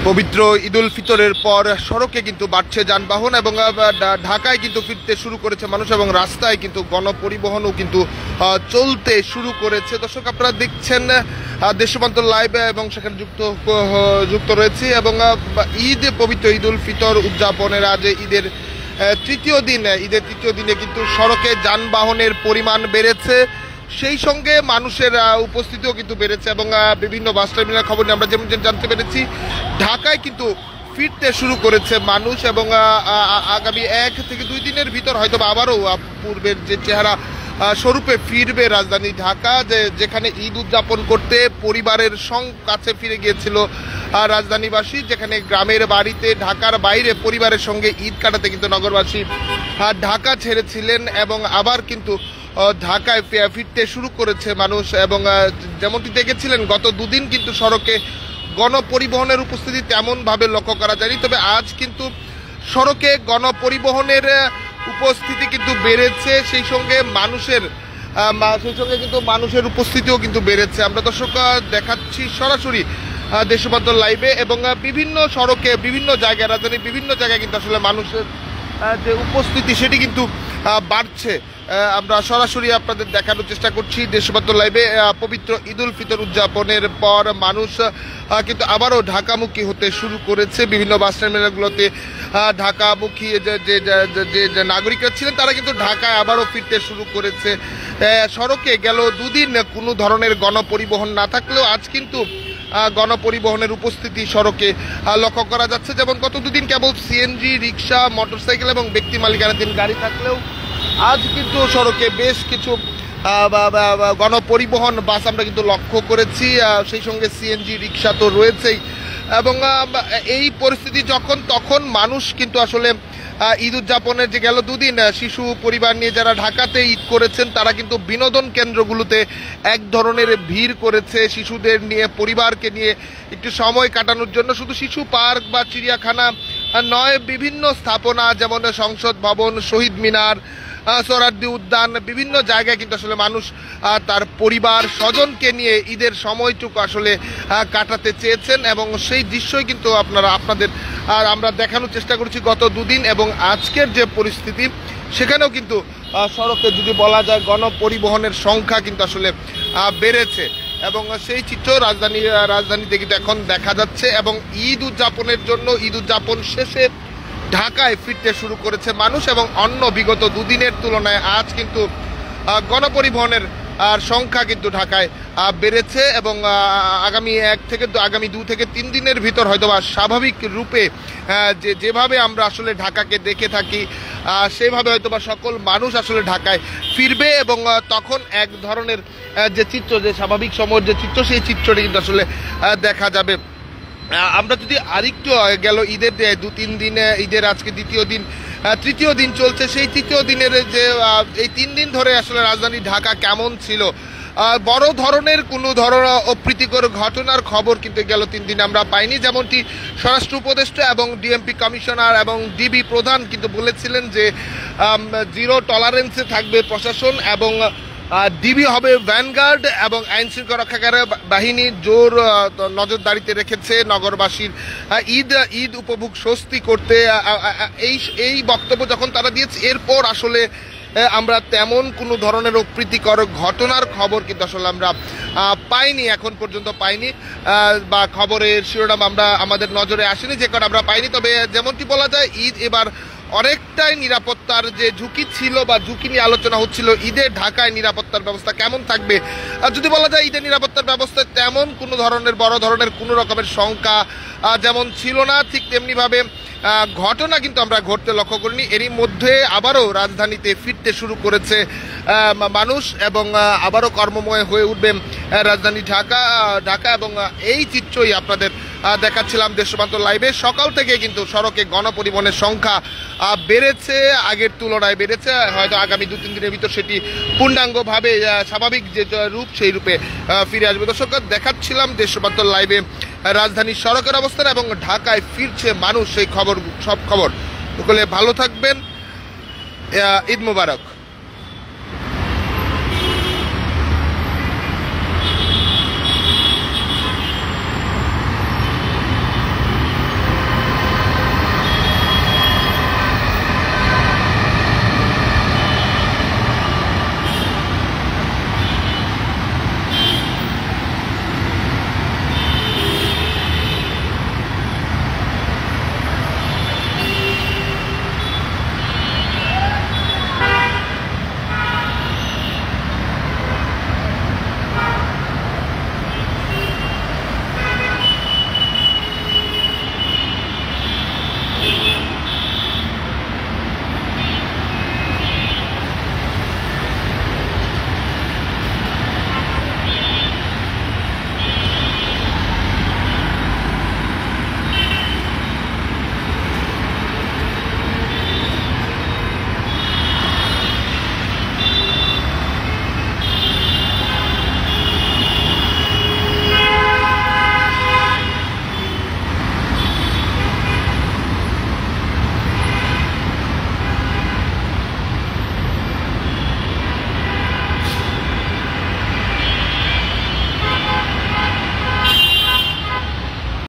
পবিত্র ঈদুল ফিতরের পর সড়কে কিন্তু বাড়ছে যানবাহন এবং ঢাকায় কিন্তু ফিরতে শুরু করেছে মানুষ এবং রাস্তায় কিন্তু গণপরিবহনও কিন্তু চলতে শুরু করেছে। দর্শক, আপনারা দেখছেন দেশবান্তর লাইভ এবং সেখানে যুক্ত রয়েছে এবং পবিত্র ঈদুল ফিতর উদযাপনের আজ ঈদের তৃতীয় দিনে কিন্তু সড়কে যানবাহনের পরিমাণ বেড়েছে, সেই সঙ্গে মানুষের উপস্থিতিও কিন্তু বেড়েছে এবং বিভিন্ন বাস টার্মিনাল খবর নিয়ে আমরা যেমন জানতে পেরেছি ঢাকায় কিন্তু ফিরতে শুরু করেছে মানুষ এবং আগামী 1 থেকে 2 দিনের ভিতর হয়তো আবারও পূর্বের যে চেহারা স্বরূপে ফিরবে রাজধানী ঢাকা, যেখানে ঈদ উদযাপন করতে পরিবারের কাছে ফিরে গিয়েছিল রাজধানীবাসী, যেখানে গ্রামের বাড়িতে ঢাকার বাইরে পরিবারের সঙ্গে ঈদ কাটাতে কিন্তু নগরবাসী ঢাকা ছেড়েছিলেন এবং আবার কিন্তু ঢাকায় ফিরতে শুরু করেছে মানুষ। এবং যেমনটি দেখেছিলেন গত 2 দিন কিন্তু সড়কে গণপরিবহনের উপস্থিতি তেমনভাবে লক্ষ্য করা যায়নি, তবে আজ কিন্তু সড়কে গণপরিবহনের উপস্থিতি কিন্তু বেড়েছে, সেই সঙ্গে কিন্তু মানুষের উপস্থিতিও কিন্তু বেড়েছে। আমরা দর্শক দেখাচ্ছি সরাসরি দেশবান্তর লাইভে এবং বিভিন্ন সড়কে বিভিন্ন জায়গায় রাজধানীর বিভিন্ন জায়গায় কিন্তু আসলে মানুষের যে উপস্থিতি সেটি কিন্তু বাড়ছে। আমরা সরাসরি আপনাদের দেখানোর চেষ্টা করছি দেশবান্তর লাইভে। পবিত্র ঈদুল ফিতর উদযাপনের পর মানুষ কিন্তু আবারও ঢাকামুখী হতে শুরু করেছে। বিভিন্ন বাস টার্মিনালগুলোতে ঢাকামুখী যে নাগরিকরা ছিলেন তারা কিন্তু ঢাকায় আবারও ফিরতে শুরু করেছে। সড়কে গেল 2 দিন কোনো ধরনের গণপরিবহন না থাকলেও আজ কিন্তু গণপরিবহনের উপস্থিতি সড়কে লক্ষ্য করা যাচ্ছে। যেমন গত 2 দিন কেবল সিএনজি, রিক্সা, মোটরসাইকেল এবং ব্যক্তি মালিকানাধীন গাড়ি থাকলেও আজ কিন্তু সড়কে বেশ কিছু গণপরিবহন বাস আমরা কিন্তু লক্ষ্য করেছি, সেই সঙ্গে সিএনজি, রিক্সা তো রয়েছেই। এবং এই পরিস্থিতি তখন মানুষ কিন্তু আসলে ঈদ উদযাপনের যে গেল 2 দিন শিশু পরিবার নিয়ে যারা ঢাকাতে ঈদ করেছেন তারা কিন্তু বিনোদন কেন্দ্রগুলোতে এক ধরনের ভিড় করেছে শিশুদের নিয়ে, পরিবারকে নিয়ে একটু সময় কাটানোর জন্য। শুধু শিশু পার্ক বা চিড়িয়াখানা নয়, বিভিন্ন স্থাপনা যেমন সংসদ ভবন, শহীদ মিনার, সোহরাওয়ার্দী উদ্যান, বিভিন্ন জায়গায় কিন্তু আসলে মানুষ তার পরিবার স্বজনকে নিয়ে ঈদের সময়টুকু আসলে কাটাতে চেয়েছেন এবং সেই দৃশ্যই কিন্তু আমরা দেখানোর চেষ্টা করছি গত 2 দিন। এবং আজকের যে পরিস্থিতি সেখানেও কিন্তু সড়কে যদি বলা যায় গণপরিবহনের সংখ্যা কিন্তু আসলে বেড়েছে এবং সেই চিত্র রাজধানীতে কিন্তু এখন দেখা যাচ্ছে। এবং ঈদ উদযাপন শেষে ঢাকায় ফিরতে শুরু করেছে মানুষ এবং অন্য বিগত 2 দিনের তুলনায় আজ কিন্তু গণপরিবহনের সংখ্যা কিন্তু ঢাকায় বেড়েছে এবং আগামী 2 থেকে 3 দিনের ভিতর হয়তোবা স্বাভাবিক রূপে যেভাবে আমরা আসলে ঢাকাকে দেখে থাকি সেভাবে হয়তোবা সকল মানুষ আসলে ঢাকায় ফিরবে এবং তখন এক ধরনের যে চিত্র, যে স্বাভাবিক সময়ের যে চিত্র, সেই চিত্রটি কিন্তু আসলে দেখা যাবে। আমরা যদি আরেকটু গেল ঈদের 2-3 দিনে, ঈদের আজকে তৃতীয় দিন চলছে, সেই তৃতীয় দিনের যে এই 3 দিন ধরে আসলে রাজধানী ঢাকা কেমন ছিল, বড় ধরনের কোনো অপ্রীতিকর ঘটনার খবর কিন্তু গেল 3 দিনে আমরা পাইনি। যেমনটি স্বরাষ্ট্র উপদেষ্টা এবং ডিএমপি কমিশনার এবং ডিবি প্রধান কিন্তু বলেছিলেন যে 0 টলারেন্সে থাকবে প্রশাসন এবং ডিবি হবে ভ্যানগার্ড এবং আইন শৃঙ্খলা রক্ষাকারী বাহিনী জোর নজরদারিতে রেখেছে নগরবাসীর ঈদ উপভোগ স্বস্তি করতে। এই বক্তব্য যখন তারা দিয়েছে, এরপর আসলে আমরা তেমন কোনো ধরনের অপ্রীতিকর ঘটনার খবর কিন্তু আসলে আমরা পাইনি, এখন পর্যন্ত পাইনি, বা খবরের শিরোনাম আমাদের নজরে আসেনি, যে কারণে আমরা পাইনি। তবে যেমনটি বলা যায় ঈদ এবার অনেকটাই নিরাপত্তার যে ঝুঁকি ছিল বা ঝুঁকি নিয়ে আলোচনা হচ্ছিল, ঈদের ঢাকায় নিরাপত্তার ব্যবস্থা কেমন থাকবে। যদি বলা যায় ঈদের নিরাপত্তার ব্যবস্থায় তেমন কোনো বড় ধরনের কোনো রকমের শঙ্কা যেমন ছিল না, ঠিক তেমনিভাবে ঘটনা কিন্তু আমরা ঘটতে লক্ষ্য করিনি। এরই মধ্যে আবারও রাজধানীতে ফিরতে শুরু করেছে মানুষ এবং আবারও কর্মময় হয়ে উঠবে রাজধানী ঢাকা এবং এই চিত্রই আপনাদের দেখাচ্ছিলাম দেশবান্তর লাইভে। সকাল থেকে কিন্তু সড়কে গণপরিবহনের সংখ্যা বেড়েছে, আগের তুলনায় বেড়েছে, হয়তো আগামী 2-3 দিনের ভিতর সেটি পূর্ণাঙ্গভাবে স্বাভাবিক যে রূপ সেই রূপে ফিরে আসবে। দর্শক, দেখাচ্ছিলাম দেশবান্তর লাইভে রাজধানীর সড়কের অবস্থান এবং ঢাকায় ফিরছে মানুষ, সেই সব খবর সকলে ভালো থাকবেন। ঈদ মোবারক।